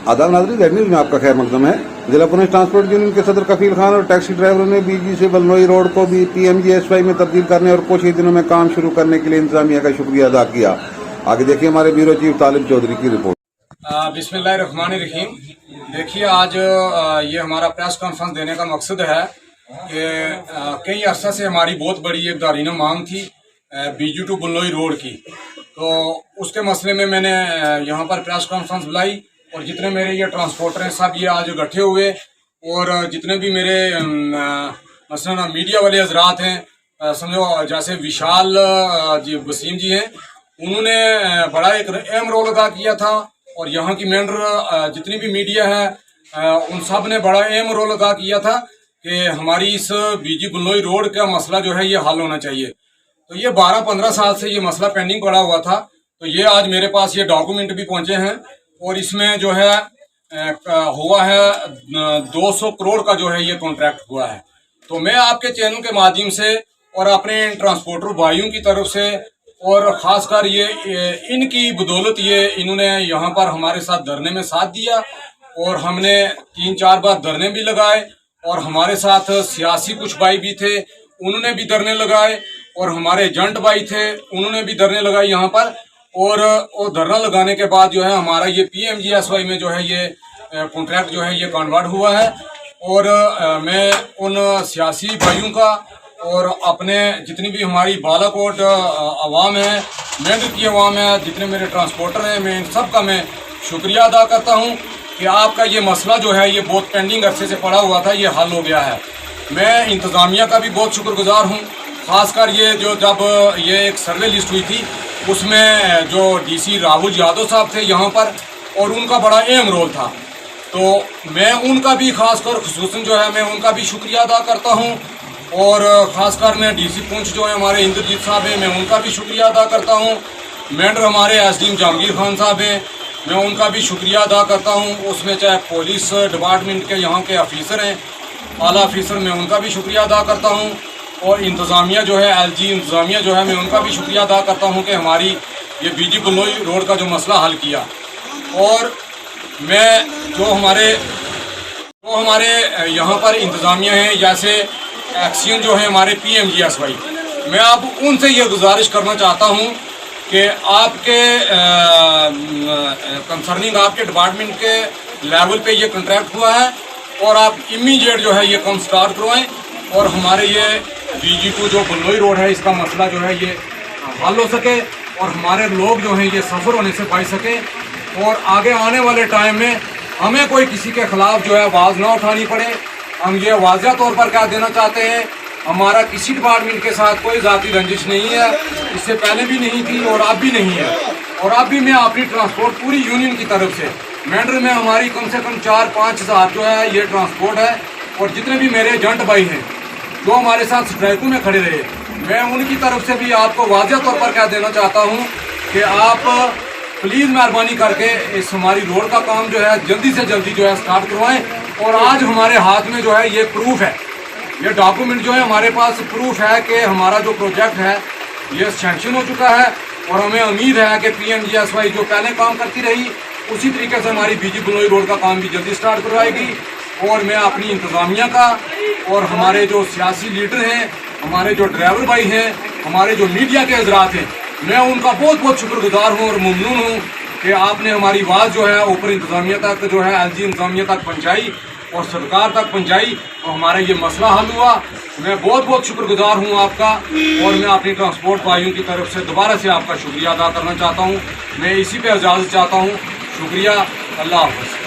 आदाब नाज़रीन, Z news में आपका खैर मकदम है। जिला पुलिस ट्रांसपोर्ट यूनियन के सदर कफील खान और टैक्सी ड्राइवरों ने बीजी से बलनोई रोड को भी PMGSY में तब्दील करने और कुछ ही दिनों में काम शुरू करने के लिए इंतजामिया का शुक्रिया अदा किया। आगे देखिए हमारे ब्यूरो चीफ तालिब चौधरी की रिपोर्ट। बिस्मिल्लाहिर्रहमानिर्रहीम। देखिए, आज ये हमारा प्रेस कॉन्फ्रेंस देने का मकसद है कि कई अरसा से हमारी बहुत बड़ी एक दारीना मांग थी बीजू टू बलनोई रोड की। तो उसके मसले में मैंने यहाँ पर प्रेस कॉन्फ्रेंस बुलाई और जितने मेरे ये ट्रांसपोर्टर हैं सब ये आज इकट्ठे हुए और जितने भी मेरे मसलन मीडिया वाले हजरात हैं, समझो जैसे विशाल जी वसीम जी हैं, उन्होंने बड़ा एक अहम रोल अदा किया था और यहाँ की मेंबर जितनी भी मीडिया है उन सब ने बड़ा अहम रोल अदा किया था कि हमारी इस बीजी बलनोई रोड का मसला जो है ये हल होना चाहिए। तो ये 12-15 साल से ये मसला पेंडिंग पड़ा हुआ था। तो ये आज मेरे पास ये डॉक्यूमेंट भी पहुंचे हैं और इसमें जो है हुआ है 200 करोड़ का जो है ये कॉन्ट्रैक्ट हुआ है। तो मैं आपके चैनल के माध्यम से और अपने ट्रांसपोर्टर भाइयों की तरफ से और ख़ासकर ये इनकी बदौलत ये इन्होंने यहाँ पर हमारे साथ धरने में साथ दिया और हमने 3-4 बार धरने भी लगाए और हमारे साथ सियासी कुछ भाई भी थे, उन्होंने भी धरने लगाए और हमारे एजेंट भाई थे, उन्होंने भी धरने लगाए यहाँ पर। और धरना लगाने के बाद जो है हमारा ये PMGSY में जो है ये कॉन्ट्रैक्ट जो है ये कन्वर्ट हुआ है। और मैं उन सियासी भाइयों का और अपने जितनी भी हमारी बालाकोट आवाम है, मेंढर की आवाम है, जितने मेरे ट्रांसपोर्टर हैं, मैं इन सब का मैं शुक्रिया अदा करता हूँ कि आपका ये मसला जो है ये बहुत पेंडिंग अरसे से पड़ा हुआ था, ये हल हो गया है। मैं इंतज़ामिया का भी बहुत शुक्रगुजार हूँ। ख़ासकर ये जो जब ये एक सर्वे लिस्ट हुई थी उसमें जो DC राहुल यादव साहब थे यहाँ पर और उनका बड़ा अहम रोल था, तो मैं उनका भी खासकर खुसूसन जो है मैं उनका भी शुक्रिया अदा करता हूँ। और ख़ासकर मैं DC पुंछ जो है हमारे इंद्रजीत साहब हैं, मैं उनका भी शुक्रिया अदा करता हूँ। मेंढर हमारे SDM जहांगीर खान साहब हैं, मैं उनका भी शुक्रिया अदा करता हूँ। उसमें चाहे पुलिस डिपार्टमेंट के यहाँ के ऑफिसर हैं, आला ऑफिसर, मैं उनका भी शुक्रिया अदा करता हूँ। और इंतज़ामिया जो है LG इंतज़ामिया जो है मैं उनका भी शुक्रिया अदा करता हूँ कि हमारी ये बीजी बलनोई रोड का जो मसला हल किया। और मैं जो हमारे यहाँ पर इंतज़ामिया हैं, जैसे एक्सियन जो है हमारे PMGSY, मैं अब उनसे ये गुजारिश करना चाहता हूँ कि आपके कंसर्निंग आपके डिपार्टमेंट के लेवल पे ये कॉन्ट्रैक्ट हुआ है और आप इमीडिएट जो है ये काम स्टार्ट करवाएं और हमारे ये BG2 जो बलनोई रोड है इसका मसला जो है ये हल हो सके और हमारे लोग जो हैं ये सफ़र होने से बच सके और आगे आने वाले टाइम में हमें कोई किसी के ख़िलाफ़ जो है आवाज़ ना उठानी पड़े। हम ये वाज़ह तौर पर कह देना चाहते हैं, हमारा किसी डिपार्टमेंट के साथ कोई ज़ाती रंजिश नहीं है, इससे पहले भी नहीं थी और अब भी नहीं है। और अब भी मैं अपनी ट्रांसपोर्ट पूरी यूनियन की तरफ से मेंढर में हमारी कम से कम 4-5 हज़ार जो है ये ट्रांसपोर्ट है और जितने भी मेरे एजेंट भाई हैं जो हमारे साथ स्ट्राइकों में खड़े रहे, मैं उनकी तरफ से भी आपको वाज़ह तौर पर कह देना चाहता हूँ कि आप प्लीज़ मेहरबानी करके इस हमारी रोड का काम जो है जल्दी से जल्दी जो है स्टार्ट करवाएं। और आज हमारे हाथ में जो है ये प्रूफ है, ये डॉक्यूमेंट जो है हमारे पास प्रूफ है कि हमारा जो प्रोजेक्ट है ये सैंक्शन हो चुका है और हमें उम्मीद है कि PMGSY जो पहले काम करती रही उसी तरीके से हमारी बीजी बलनोई रोड का काम भी जल्दी स्टार्ट करवाएगी। और मैं अपनी इंतज़ामिया का और हमारे जो सियासी लीडर हैं, हमारे जो ड्राइवर भाई हैं, हमारे जो मीडिया के हजरात हैं, मैं उनका बहुत बहुत शुक्रगुजार हूँ और ममनून हूँ कि आपने हमारी आवाज़ जो है ऊपर इंतज़ामिया तक जो है LG इंतज़ामिया तक पहुँचाई और सरकार तक पहुँचाई और हमारा ये मसला हल हुआ। मैं बहुत बहुत शुक्रगुजार हूँ आपका और मैं अपनी ट्रांसपोर्ट भाइयों की तरफ से दोबारा से आपका शुक्रिया अदा करना चाहता हूँ। मैं इसी पे इजाज़त चाहता हूँ। शुक्रिया, अल्लाह हाफ़िज़।